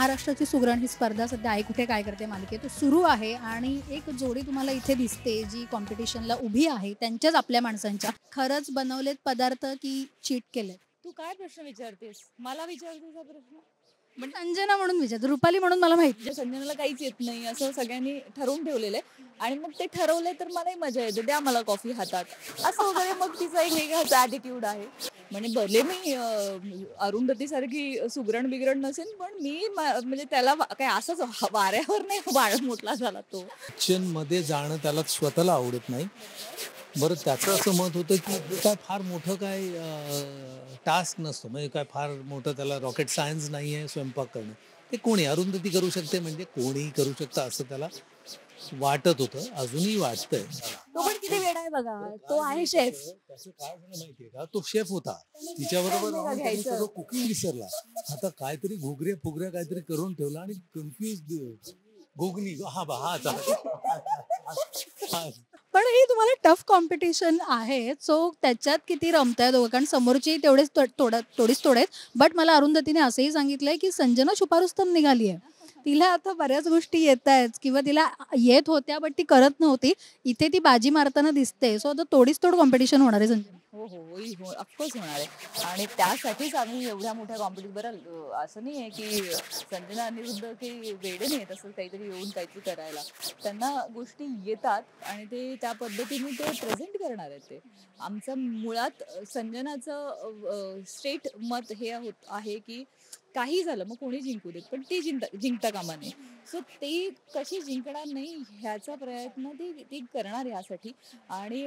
महाराष्ट्राची सुगरण ही स्पर्धा सध्या आई कुठे काय करते मालिकेत सुरू आहे आणि एक जोडी तुम्हाला इथे दिसते जी कॉम्पिटिशनला उभी आहे, त्यांच्याच आपल्या माणसांच्या. खरंच बनवलेत पदार्थ की चीट केलेत? तू काय प्रश्न विचारतेस? मला विचारतेस हा प्रश्न? पण संजना म्हणून विचारते, रुपाली म्हणून मला माहिती. म्हणजे संजनाला काहीच येत नाही असं सगळ्यांनी ठरवून ठेवलेलं आहे आणि मग ते ठरवलंय तर मलाही मजा येते, द्या मला कॉफी हातात असं वगैरे. मग तिचा एक वेगळाच ॲटिट्यूड आहे. म्हणजे भले मी अरुंधती सारखी सुगरण बिगरण नसेल, पण मी म्हणजे त्याला काय असंच वाऱ्यावर नाही वाळ मोठला झाला तो. किचन मध्ये जाणं त्याला स्वतःला आवडत नाही. बरं, त्याचं असं मत होतं की काय फार मोठं काय टास्क नसतो, म्हणजे काय फार मोठं त्याला रॉकेट सायन्स नाही आहे स्वयंपाक करणं. ते कोणी अरुंधती करू शकते म्हणजे कोणीही करू शकतं असं त्याला वाटत होतं, अजूनही वाटतंय. तो पण किती वेडा आहे बघा, तो आहे शेफ. त्याचं काय झालं माहितीये का, तो शेफ होता, तिच्याबरोबर सगळं कुकिंग विसरला. आता काहीतरी घुगऱ्या फुगऱ्या काहीतरी करून ठेवला आणि कन्फ्युज घुगनी हा पण ही तुम्हाला टफ कॉम्पिटिशन आहे, सो त्याच्यात किती रमताय दोघं? कारण समोरची तेवढेच थोडीच आहेत. बट मला अरुंधतीने असंही सांगितलंय की संजना छुपारुस्तम निघाली आहे. तिला आता बऱ्याच गोष्टी येत आहेत किंवा तिला येत होत्या बट ती करत नव्हती. इथे ती बाजी मारताना दिसते. सो आता तोड कॉम्पिटिशन होणार आहे संजना. हो ऑफकोर्स होणार आहे आणि त्यासाठीच आम्ही एवढ्या मोठ्या कॉम्पिटिशन. बरं असं नाही आहे की संजना अनिरुद्ध काही वेडे नाही तसं काहीतरी येऊन काहीतरी करायला. त्यांना गोष्टी येतात आणि ते त्या पद्धतीने ते प्रेझेंट करणार आहेत. ते आमचं मुळात संजनाचं स्ट्रेट मत हे आहे की काही झालं मग कोणी जिंकू देत, पण ती जिंकता कामा नये. सो ते कशी जिंकणार नाही ह्याचा प्रयत्न ती करणार यासाठी. आणि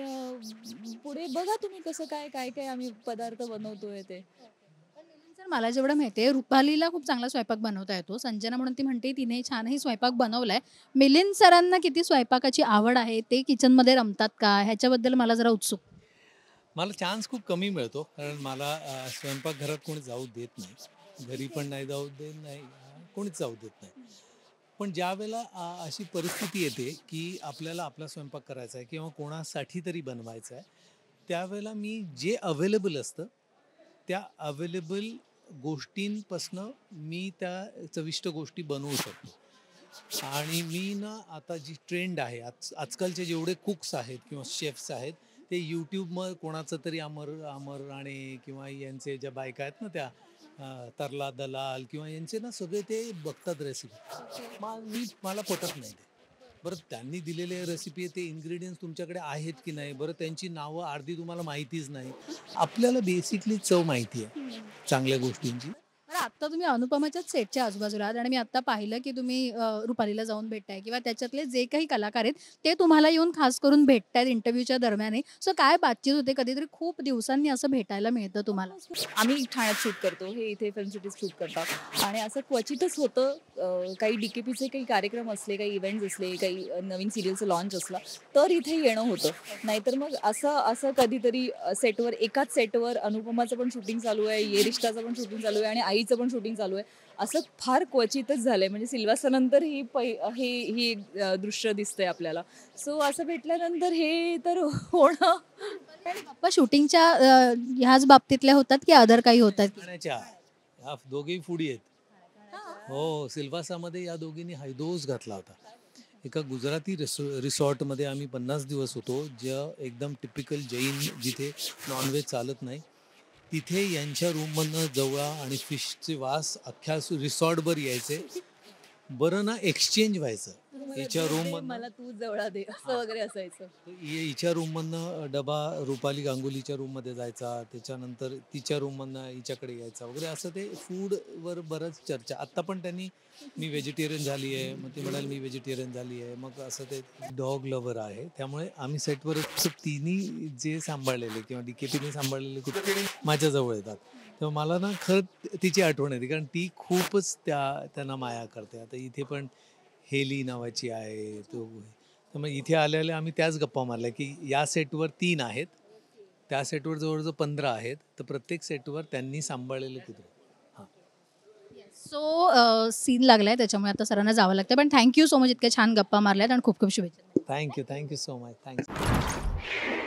पुढे बघा तुम्ही कसं काय आम्ही पदार्थ बनवतोय ते. सर, मला जेवढं माहितीये रुपालीला खूप चांगला स्वयंपाक बनवता येतो. संजना म्हणून ती म्हणते तिने छानही स्वयंपाक बनवलाय. मिलिंद सरांना किती स्वयंपाकाची आवड आहे, ते किचनमध्ये रमतात का, ह्याच्याबद्दल मला जरा उत्सुक. मला चान्स खूप कमी मिळतो, कारण मला स्वयंपाकघरात कोणी जाऊ देत नाही. घरी पण नाही जाऊ देत, नाही कोणीच जाऊ देत नाही. पण ज्या वेळेला अशी परिस्थिती येते की आपल्याला आपला स्वयंपाक करायचा आहे किंवा कोणासाठी तरी बनवायचा आहे, त्यावेळेला मी जे अवेलेबल असतं त्या अवेलेबल गोष्टींपासनं मी त्या चविष्ट गोष्टी बनवू शकतो. आणि मी ना आता जी ट्रेंड आहे आजकालचे जेवढे कुक्स आहेत किंवा शेफ्स आहेत, ते यूट्यूबवर कोणाचं तरी अमर राणे किंवा यांचे ज्या बायका आहेत ना त्या तरला दलाल किंवा यांचे ना सगळे ते बघतात रेसिपी. मला पटत नाही ते. बरं, त्यांनी दिलेले रेसिपी ते इन्ग्रेडियंट्स तुमच्याकडे आहेत की नाही, बरं त्यांची नावं अर्धी तुम्हाला माहितीच नाही. आपल्याला बेसिकली चव माहिती आहे चांगल्या गोष्टींची. बरं, आता तुम्ही अनुपमाच्याच सेटच्या आजूबाजूला आहात आणि मी आता पाहिलं की तुम्ही रुपालीला जाऊन भेटताय किंवा त्याच्यातले जे काही कलाकार आहेत ते तुम्हाला येऊन खास करून भेटतायत इंटरव्ह्यूच्या दरम्यान. सो काय बातचीत होते? कधीतरी खूप दिवसांनी असं भेटायला मिळतं तुम्हाला? आम्ही ठाण्यात शूट करतो, हे इथे फिल्म सिटीत शूट करतात आणि असं क्वचितच होतं. काही DKPचे काही कार्यक्रम असले, काही इव्हेंट्स असले, काही नवीन सिरियलचं लॉन्च असला तर इथे येणं होतं. नाहीतर मग असं कधीतरी सेटवर एकाच सेटवर अनुपमाचं पण शूटिंग चालू आहे, ये रिश्ताचं पण शूटिंग चालू आहे आणि आईचं पण शूटिंग चालू आहे, असं फार क्वचितच झालंय. म्हणजे सिल्वास्टरनंतर ही दृश्य दिसतंय आपल्याला. सो असं भेटल्यानंतर हे तर होणं. गप्पा शूटिंगच्या ह्याच बाबतीतल्या होतात की अदर काही होतात? या दोघेही फुडी आहेत. हो, सिल्वासामध्ये या दोघींनी हैदोस घातला होता. एका गुजराती रिसॉर्टमध्ये आम्ही 50 दिवस होतो, ज्या एकदम टिपिकल जैन, जिथे नॉनव्हेज चालत नाही. तिथे यांच्या रूममधनं जवळा आणि फिशचे वास अख्ख्या रिसॉर्टवर यायचे. बरं ना, एक्सचेंज व्हायचं. हिच्या रूममधनं मला तू जवळा दे असं वगैरे असायचं. हिच्या रूममधनं डबा रुपाली गांगुलीच्या रूममध्ये जायचा, त्याच्यानंतर तिच्या रूममधनं हिच्याकडे यायचा वगैरे. असं ते फूडवर बरंच चर्चा. आत्ता पण त्यांनी मी व्हेजिटेरियन झाली आहे, मग ती म्हणाली मी व्हेजिटेरियन झाली आहे. मग असं ते डॉग लवर आहे, त्यामुळे आम्ही सेटवर तिन्ही जे सांभाळलेले किंवा DKPने सांभाळलेले कुठे माझ्याजवळ येतात. तेव्हा मला ना खरं तिची आठवण येते, कारण ती खूपच त्यांना माया करते. आता इथे पण हेली नावाची आहे, त्यामुळे इथे आलेले आम्ही त्याच गप्पा मारल्या की या सेटवर 3 आहेत, त्या सेटवर जवळजवळ 15 आहेत, तर प्रत्येक सेटवर त्यांनी सांभाळलेले कुत्रे. हां, सो सीन लागलाय त्याच्यामुळे आता सरांना जावं लागतं. पण थँक्यू सो मच, इतक्या छान गप्पा मारल्यात आणि खूप खूप शुभेच्छा. Thank you so much. थँक्यू.